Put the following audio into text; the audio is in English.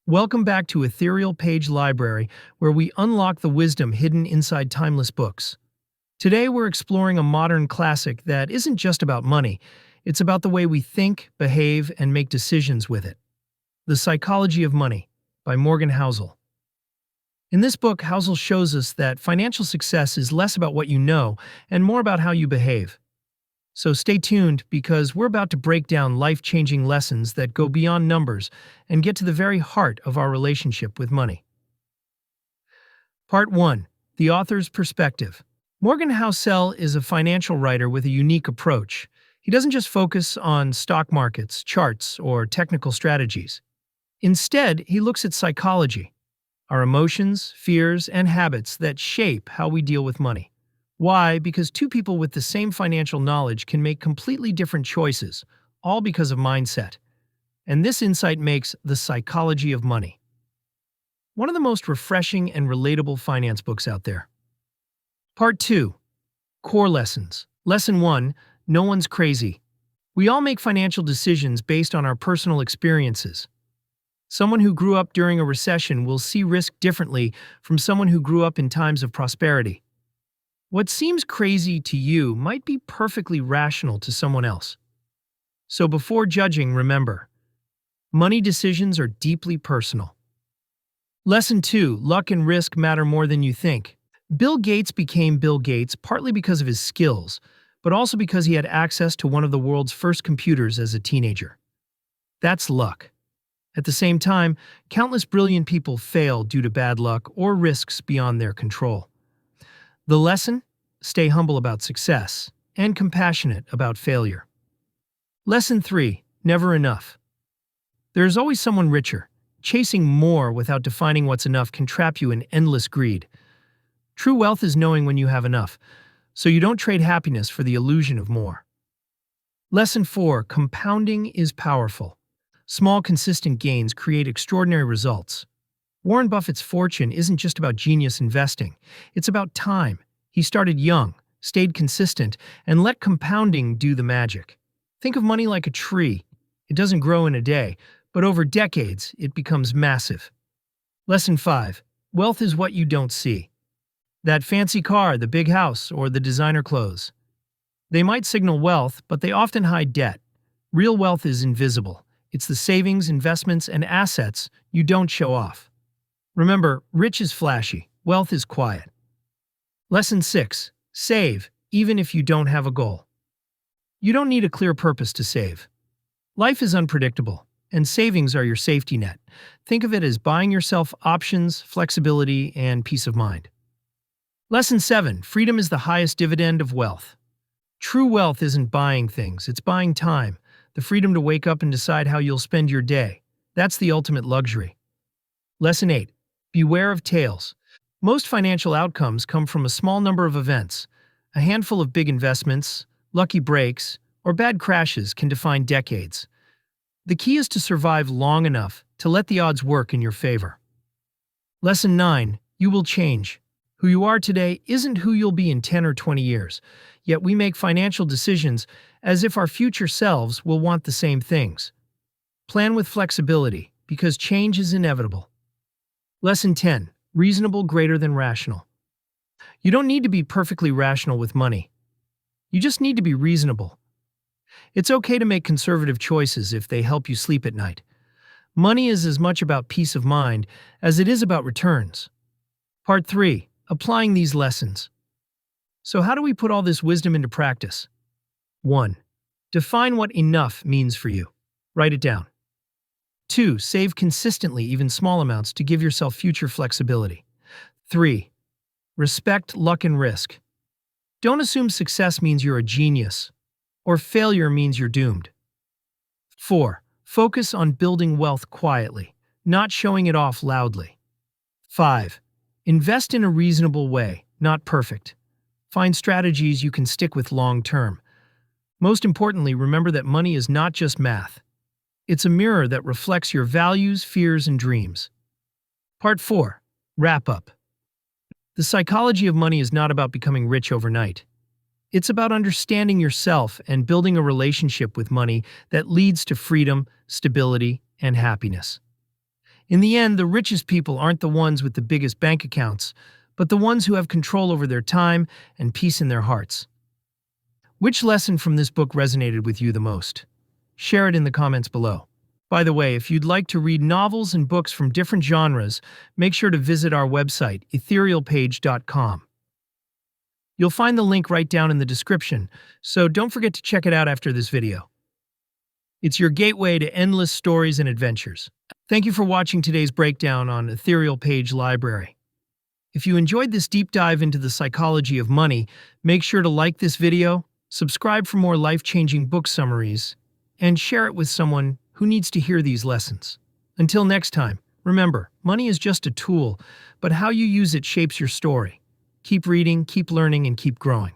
Welcome back to Ethereal Page Library, where we unlock the wisdom hidden inside timeless books. Today we're exploring a modern classic that isn't just about money, it's about the way we think, behave, and make decisions with it. The Psychology of Money by Morgan Housel. In this book, Housel shows us that financial success is less about what you know and more about how you behave. So stay tuned because we're about to break down life-changing lessons that go beyond numbers and get to the very heart of our relationship with money. Part 1. The Author's Perspective. Morgan Housel is a financial writer with a unique approach. He doesn't just focus on stock markets, charts, or technical strategies. Instead, he looks at psychology, our emotions, fears, and habits that shape how we deal with money. Why? Because two people with the same financial knowledge can make completely different choices, all because of mindset. And this insight makes The Psychology of Money one of the most refreshing and relatable finance books out there. Part 2. Core Lessons. Lesson 1. No one's crazy. We all make financial decisions based on our personal experiences. Someone who grew up during a recession will see risk differently from someone who grew up in times of prosperity. What seems crazy to you might be perfectly rational to someone else. So before judging, remember, money decisions are deeply personal. Lesson 2. Luck and risk matter more than you think. Bill Gates became Bill Gates partly because of his skills, but also because he had access to one of the world's first computers as a teenager. That's luck. At the same time, countless brilliant people fail due to bad luck or risks beyond their control. The lesson? Stay humble about success and compassionate about failure. Lesson 3. Never enough. There is always someone richer. Chasing more without defining what's enough can trap you in endless greed. True wealth is knowing when you have enough, so you don't trade happiness for the illusion of more. Lesson 4. Compounding is powerful. Small, consistent gains create extraordinary results. Warren Buffett's fortune isn't just about genius investing. It's about time. He started young, stayed consistent, and let compounding do the magic. Think of money like a tree. It doesn't grow in a day, but over decades, it becomes massive. Lesson 5. Wealth is what you don't see. That fancy car, the big house, or the designer clothes. They might signal wealth, but they often hide debt. Real wealth is invisible. It's the savings, investments, and assets you don't show off. Remember, rich is flashy, wealth is quiet. Lesson 6. Save, even if you don't have a goal. You don't need a clear purpose to save. Life is unpredictable, and savings are your safety net. Think of it as buying yourself options, flexibility, and peace of mind. Lesson 7. Freedom is the highest dividend of wealth. True wealth isn't buying things, it's buying time, the freedom to wake up and decide how you'll spend your day. That's the ultimate luxury. Lesson 8. Beware of tails. Most financial outcomes come from a small number of events. A handful of big investments, lucky breaks, or bad crashes can define decades. The key is to survive long enough to let the odds work in your favor. Lesson 9. You will change. Who you are today isn't who you'll be in 10 or 20 years, yet we make financial decisions as if our future selves will want the same things. Plan with flexibility, because change is inevitable. Lesson 10. Reasonable greater than rational. You don't need to be perfectly rational with money. You just need to be reasonable. It's okay to make conservative choices if they help you sleep at night. Money is as much about peace of mind as it is about returns. Part 3. Applying these lessons. So how do we put all this wisdom into practice? 1. Define what enough means for you. Write it down. 2. Save consistently, even small amounts, to give yourself future flexibility. 3. Respect luck and risk. Don't assume success means you're a genius, or failure means you're doomed. 4. Focus on building wealth quietly, not showing it off loudly. 5. Invest in a reasonable way, not perfect. Find strategies you can stick with long term. Most importantly, remember that money is not just math. It's a mirror that reflects your values, fears, and dreams. Part 4. Wrap up. The psychology of money is not about becoming rich overnight. It's about understanding yourself and building a relationship with money that leads to freedom, stability, and happiness. In the end, the richest people aren't the ones with the biggest bank accounts, but the ones who have control over their time and peace in their hearts. Which lesson from this book resonated with you the most? Share it in the comments below. By the way, if you'd like to read novels and books from different genres, make sure to visit our website, etherealpage.com. You'll find the link right down in the description, so don't forget to check it out after this video. It's your gateway to endless stories and adventures. Thank you for watching today's breakdown on Ethereal Page Library. If you enjoyed this deep dive into the psychology of money, make sure to like this video, subscribe for more life-changing book summaries, and share it with someone who needs to hear these lessons. Until next time, remember, money is just a tool, but how you use it shapes your story. Keep reading, keep learning, and keep growing.